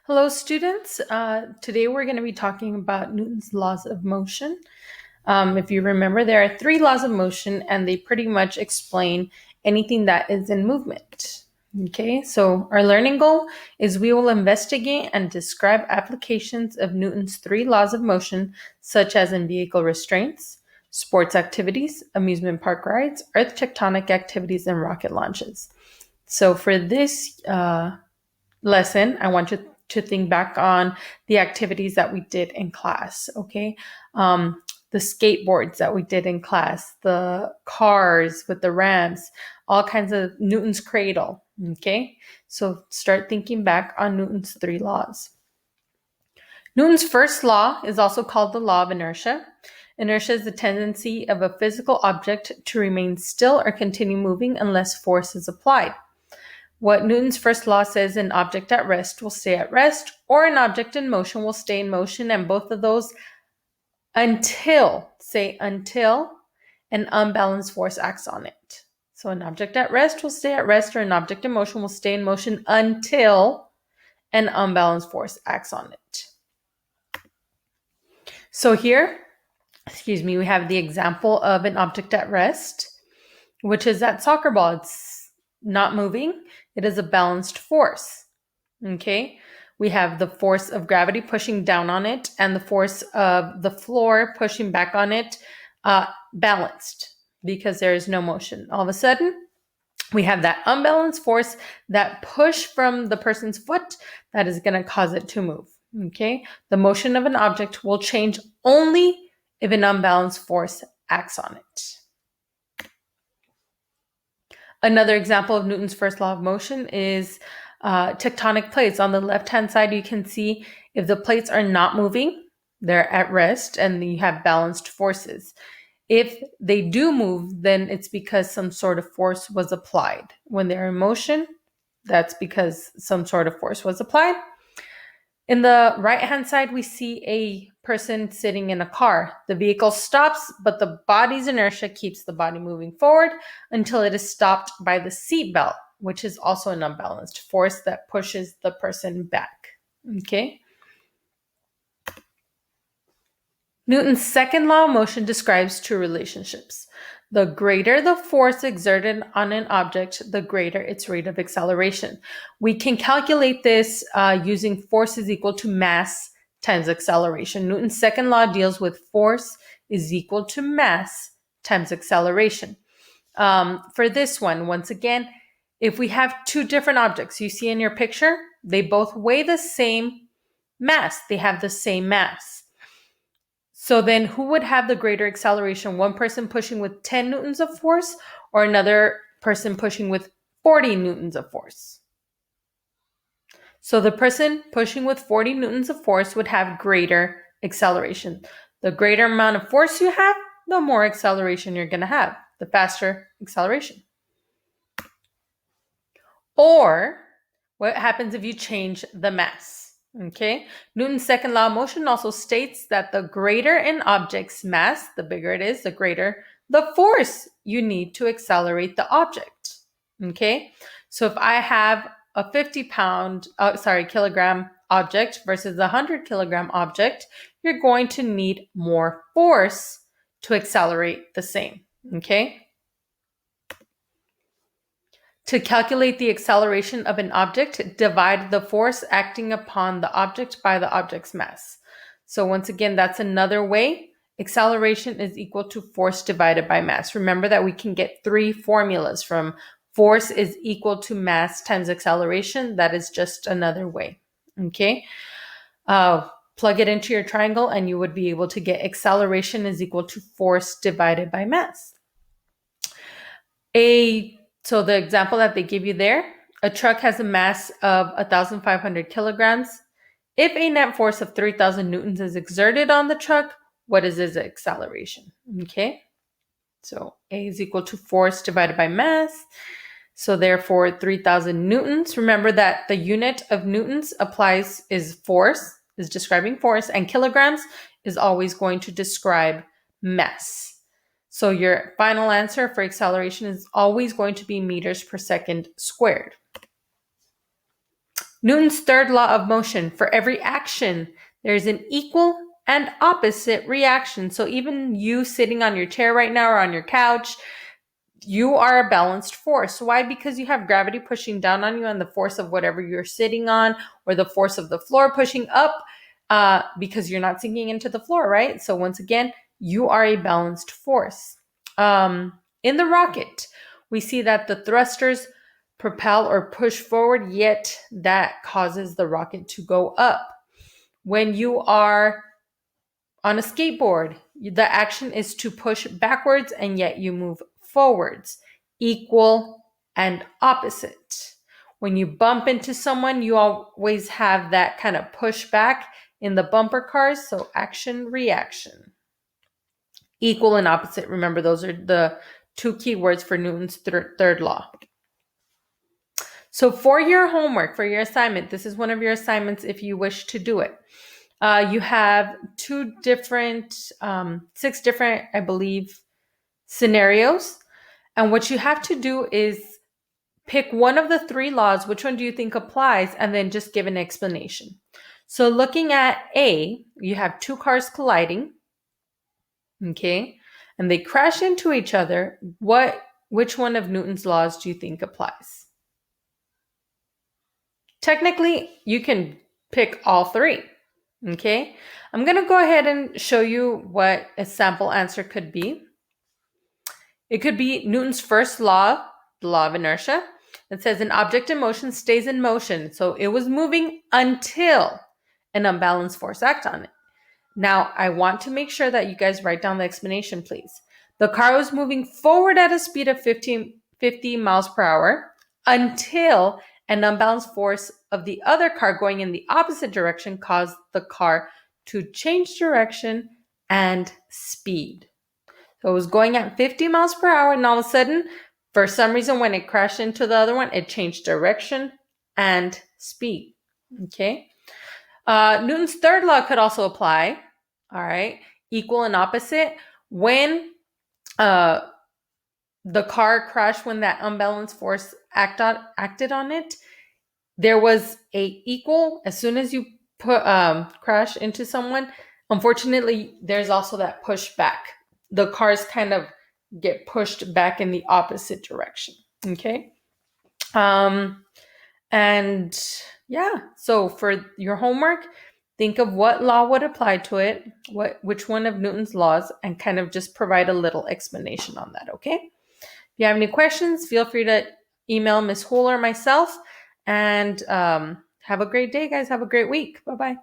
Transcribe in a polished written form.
Hello, students. Today we're going to be talking about Newton's laws of motion. If you remember, there are three laws of motion, and they pretty much explain anything that is in movement. Okay, so our learning goal is we will investigate and describe applications of Newton's three laws of motion, such as in vehicle restraints, sports activities, amusement park rides, earth tectonic activities, and rocket launches. So for this lesson, I want you to think back on the activities that we did in class, okay? The skateboards that we did in class, the cars with the ramps, all kinds of Newton's cradle, okay? So start thinking back on Newton's three laws. Newton's first law is also called the law of inertia. Inertia is the tendency of a physical object to remain still or continue moving unless force is applied. What Newton's first law says, an object at rest will stay at rest, or an object in motion will stay in motion, and both of those until an unbalanced force acts on it. So an object at rest will stay at rest, or an object in motion will stay in motion until an unbalanced force acts on it. So here, we have the example of an object at rest, which is that soccer ball. It's not moving. It is a balanced force. Okay, we have the force of gravity pushing down on it and the force of the floor pushing back on it, balanced because there is no motion. All of a sudden, we have that unbalanced force, that push from the person's foot that is going to cause it to move. Okay, the motion of an object will change only if an unbalanced force acts on it. Another example of Newton's first law of motion is tectonic plates. On the left-hand side, you can see if the plates are not moving, they're at rest, and you have balanced forces. If they do move, then it's because some sort of force was applied. When they're in motion, that's because some sort of force was applied. In the right-hand side, we see a person sitting in a car. The vehicle stops, but the body's inertia keeps the body moving forward until it is stopped by the seat belt, which is also an unbalanced force that pushes the person back. Okay. Newton's second law of motion describes two relationships. The greater the force exerted on an object, the greater its rate of acceleration. We can calculate this using force is equal to mass times acceleration. Newton's second law deals with force is equal to mass times acceleration. For this one, once again, if we have two different objects you see in your picture, they both weigh the same mass. They have the same mass. So then who would have the greater acceleration? One person pushing with 10 newtons of force or another person pushing with 40 newtons of force? So the person pushing with 40 newtons of force would have greater acceleration. The greater amount of force you have, the more acceleration you're going to have, the faster acceleration. Or what happens if you change the mass? Okay, Newton's second law of motion also states that the greater an object's mass, the bigger it is, the greater the force you need to accelerate the object. Okay, so if I have a 50 kilogram object versus a 100 kilogram object, you're going to need more force to accelerate the same. Okay. To calculate the acceleration of an object, divide the force acting upon the object by the object's mass. So once again, that's another way. Acceleration is equal to force divided by mass. Remember that we can get three formulas from force is equal to mass times acceleration. That is just another way. Okay. Plug it into your triangle and you would be able to get acceleration is equal to force divided by mass. So the example that they give you there, a truck has a mass of 1,500 kilograms. If a net force of 3,000 newtons is exerted on the truck, what is its acceleration? Okay, so A is equal to force divided by mass. So therefore, 3,000 newtons. Remember that the unit of newtons is force, is describing force, and kilograms is always going to describe mass. So your final answer for acceleration is always going to be meters per second squared. Newton's third law of motion: for every action, there's an equal and opposite reaction. So even you sitting on your chair right now or on your couch, you are a balanced force. Why? Because you have gravity pushing down on you and the force of whatever you're sitting on, or the force of the floor pushing up, because you're not sinking into the floor, right? So once again, you are a balanced force. In the rocket, we see that the thrusters propel or push forward, yet that causes the rocket to go up. When you are on a skateboard, the action is to push backwards and yet you move forwards. Equal and opposite. When you bump into someone, you always have that kind of pushback in the bumper cars. So action, reaction. Equal and opposite. Remember, those are the two key words for Newton's third law. So for your homework, for your assignment, this is one of your assignments if you wish to do it. You have six different, I believe, scenarios. And what you have to do is pick one of the three laws. Which one do you think applies? And then just give an explanation. So looking at A, you have two cars colliding. Okay. And they crash into each other. Which one of Newton's laws do you think applies? Technically, you can pick all three. Okay. I'm going to go ahead and show you what a sample answer could be. It could be Newton's first law, the law of inertia. It says an object in motion stays in motion. So it was moving until an unbalanced force acts on it. Now, I want to make sure that you guys write down the explanation, please. The car was moving forward at a speed of 50 miles per hour until an unbalanced force of the other car going in the opposite direction caused the car to change direction and speed. So it was going at 50 miles per hour, and all of a sudden, for some reason, when it crashed into the other one, it changed direction and speed. Okay. Newton's third law could also apply. All right. Equal and opposite. When the car crashed, when that unbalanced force acted on it, there was a equal. As soon as you crash into someone, unfortunately, there's also that pushback. The cars kind of get pushed back in the opposite direction. Okay. And yeah, so for your homework, think of what law would apply to it, which one of Newton's laws, and kind of just provide a little explanation on that. Okay. If you have any questions, feel free to email Ms. Hool or myself. And have a great day, guys. Have a great week. Bye-bye.